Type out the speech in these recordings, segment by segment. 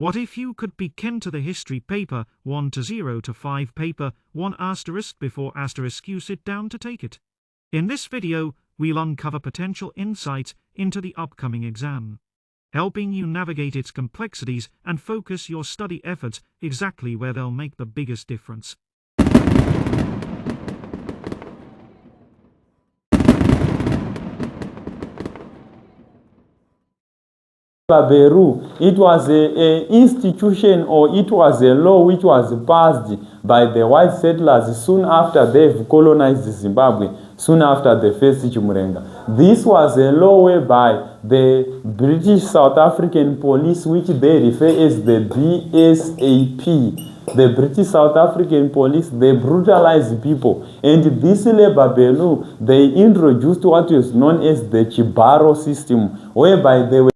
What if you could be kin to the history paper 1 to 0 to 5 paper 1 asterisk before asterisk you sit down to take it? In this video, we'll uncover potential insights into the upcoming exam, helping you navigate its complexities and focus your study efforts exactly where they'll make the biggest difference. It was a institution, or it was a law which was passed by the white settlers soon after they've colonized Zimbabwe, soon after the first Chimurenga. This was a law whereby the British South African police, which they refer as the BSAP, the British South African police, they brutalize people. And this labor bill, they introduced what is known as the Chibaro system, whereby they were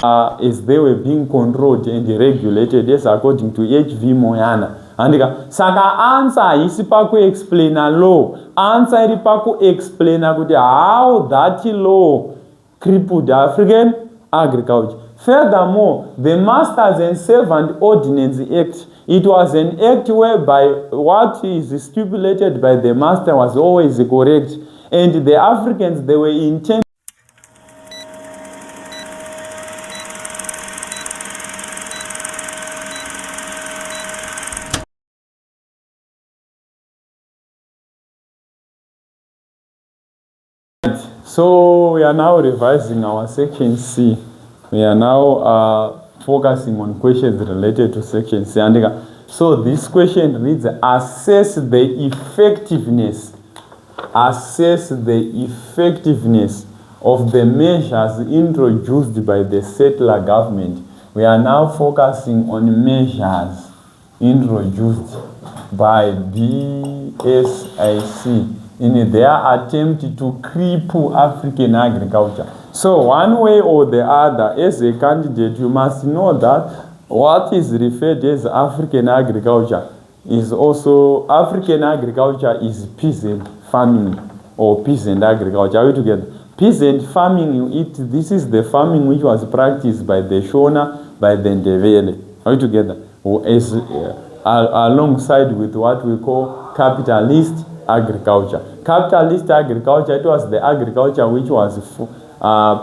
as they were being controlled and regulated as according to H.V. Moyana. And saka answer isi paku explain a law. Answer iri paku explain how that law crippled African agriculture. Furthermore, the Masters and Servant Ordinance Act, it was an act whereby what is stipulated by the master was always correct, and the Africans, they were intended. So we are now revising our section C. We are now focusing on questions related to section C. So this question reads, assess the effectiveness of the measures introduced by the settler government. We are now focusing on measures introduced by BSAC in their attempt to cripple African agriculture. So one way or the other, as a candidate, you must know that what is referred as African agriculture is also, African agriculture is peasant farming or peasant agriculture. Are we together? Peasant farming, this is the farming which was practiced by the Shona, by the Ndebele. Are we together? Alongside with what we call capitalist agriculture. Capitalist agriculture, it was the agriculture which was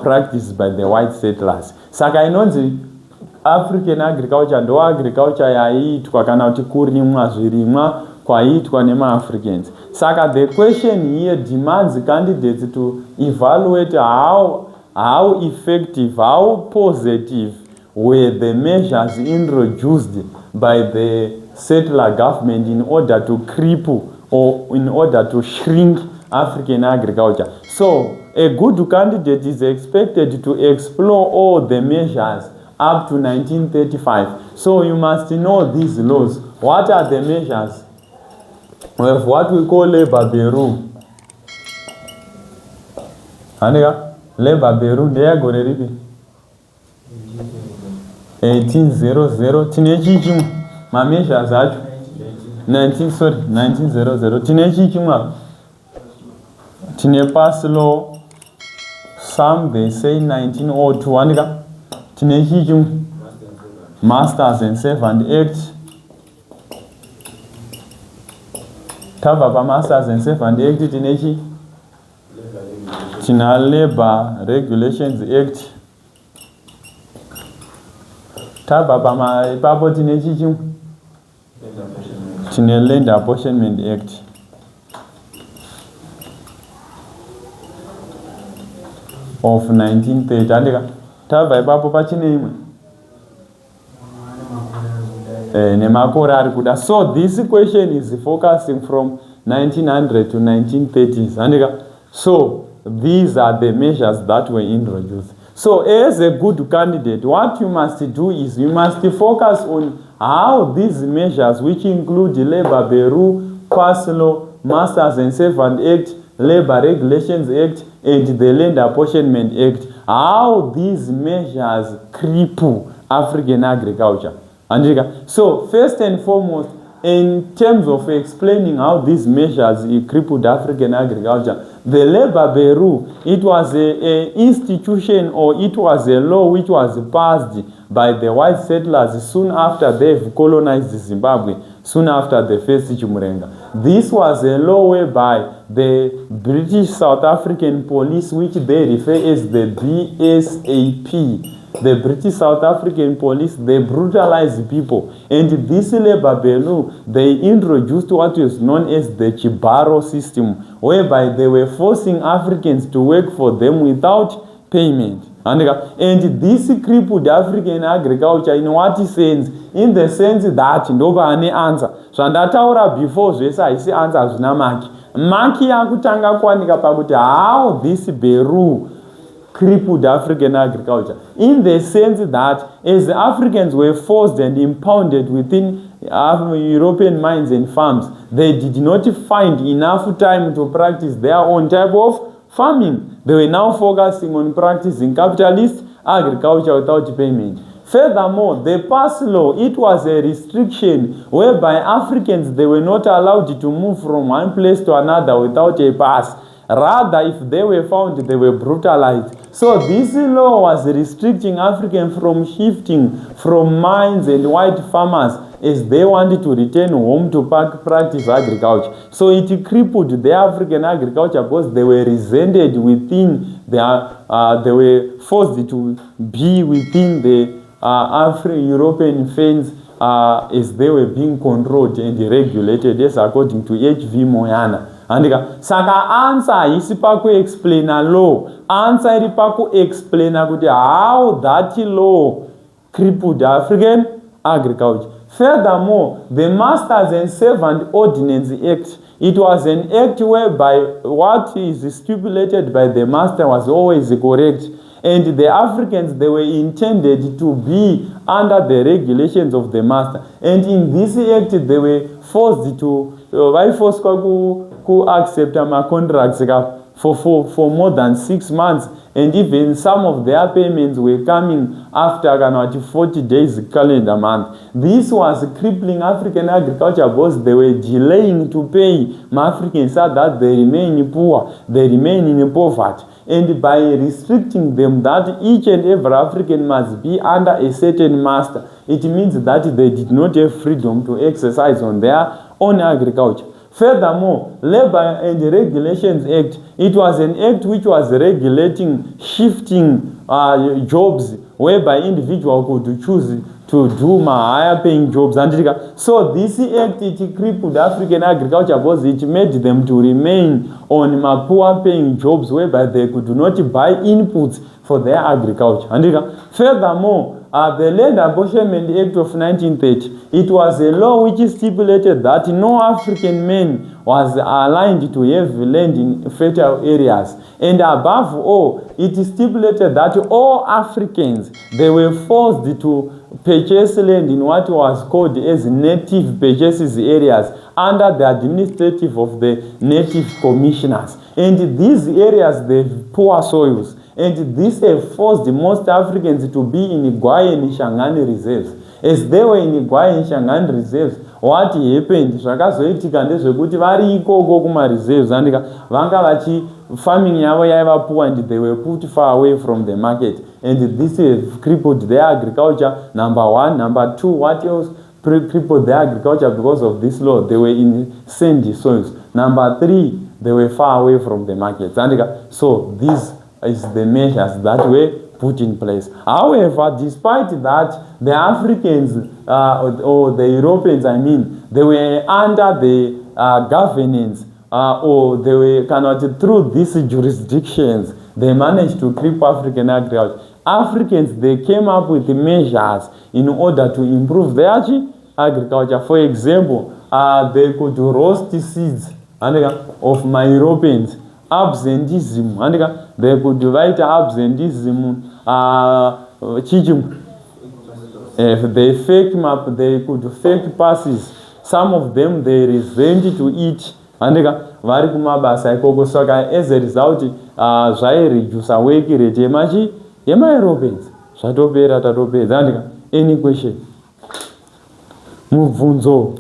practiced by the white settlers. Saka inonzi African agriculture ndo agriculture yaitwa kana kuti kurimwa zvirimwa kwaitwa nema-Africans. Saka the question here demands candidates to evaluate how effective, how positive were the measures introduced by the settler government in order to cripple or in order to shrink African agriculture. So a good candidate is expected to explore all the measures up to 1935. So you must know these laws. What are the measures? We have what we call labor bureau. Labor bureau, they are going to 1800. Teenage my measures are 1900. Tine pass law. Some they say 1902. Tine Masters and Servant Act. Tava Masters and Servant Act. Tina Labor Regulations Act. Tava Papa Tine Land Apportionment Act. Of 1930. Tava ipapo pachine nemakore kuda. So this question is focusing from 1900 to 1930s. So these are the measures that were introduced. So as a good candidate, what you must do is you must focus on how these measures, which include the Labor Bureau, Pass Law, Masters and Servant Act, Labor Regulations Act, and the Land Apportionment Act, how these measures cripple African agriculture. So first and foremost, in terms of explaining how these measures crippled African agriculture, the Labor Bureau, it was a institution, or it was a law which was passed by the white settlers soon after they've colonized Zimbabwe, soon after the first Chimurenga. This was a law whereby the British South African police, which they refer as the BSAP, the British South African police, they brutalized people. And this Labor Bureau, they introduced what is known as the Chibaro system, whereby they were forcing Africans to work for them without payment. And this crippled African agriculture in what sense? In the sense that nobody answer. So ndataura before zvese haisi answer zvina maki. Maki yakutanga kuwanika pakuti how this Bureau crippled African agriculture, in the sense that as Africans were forced and impounded within European mines and farms, they did not find enough time to practice their own type of farming. They were now focusing on practicing capitalist agriculture without payment. Furthermore, the pass law, it was a restriction whereby Africans, they were not allowed to move from one place to another without a pass. Rather, if they were found, they were brutalized. So this law was restricting Africans from shifting from mines and white farmers as they wanted to return home to practice agriculture. So it crippled the African agriculture because they were resented within their, they were forced to be within the European fence as they were being controlled and regulated, as according to H.V. Moyana. Andika saka answer isi paku explain a law, answer iri paku explain kuti how that law crippled African agriculture. Furthermore, the Masters and Servant Ordinance Act, it was an act whereby what is stipulated by the master was always correct, and the Africans, they were intended to be under the regulations of the master. And in this act, they were forced to accept contracts for more than 6 months, and even some of their payments were coming after 40 days calendar month. This was crippling African agriculture because they were delaying to pay Africans so that they remain poor, they remain in poverty. And by restricting them that each and every African must be under a certain master, it means that they did not have freedom to exercise on their own agriculture. Furthermore, Labor and Regulations Act, it was an act which was regulating shifting jobs whereby individuals could choose to do higher paying jobs. So this act, it crippled African agriculture because it made them to remain on poor paying jobs whereby they could not buy inputs for their agriculture. Furthermore, the Land Apportionment Act of 1930, it was a law which stipulated that no African man was aligned to have land in fertile areas. And above all, it stipulated that all Africans, they were forced to purchase land in what was called as native purchases areas under the administrative of the native commissioners. And these areas, they have poor soils. And this have forced most Africans to be in Iguai and Shangani reserves. As they were in Iguai and Shangani reserves, what happened? Zvakazoitika ndezvekuti vari ikoko kuma reserves andika vanga vachi farming yavo yaiva poor and they were put far away from the market. And this have crippled their agriculture. Number one. Number two, what else crippled their agriculture because of this law? They were in sandy soils. Number three, they were far away from the markets. So this is the measures that were put in place. However, despite that, the Africans or the Europeans, they were under the governance or they were through these jurisdictions, they managed to cripple African agriculture. Africans, they came up with measures in order to improve their agriculture. For example, they could roast seeds of my Europeans. Absenteeism, they could divide absenteeism, they fake map, they could fake passes. Some of them, they resent to eat. Vari kumabasa ikoko saka as a result, zvai reduce work rate yema Europeans. Zvatopera tatopedza. Any question? Mubvunzo.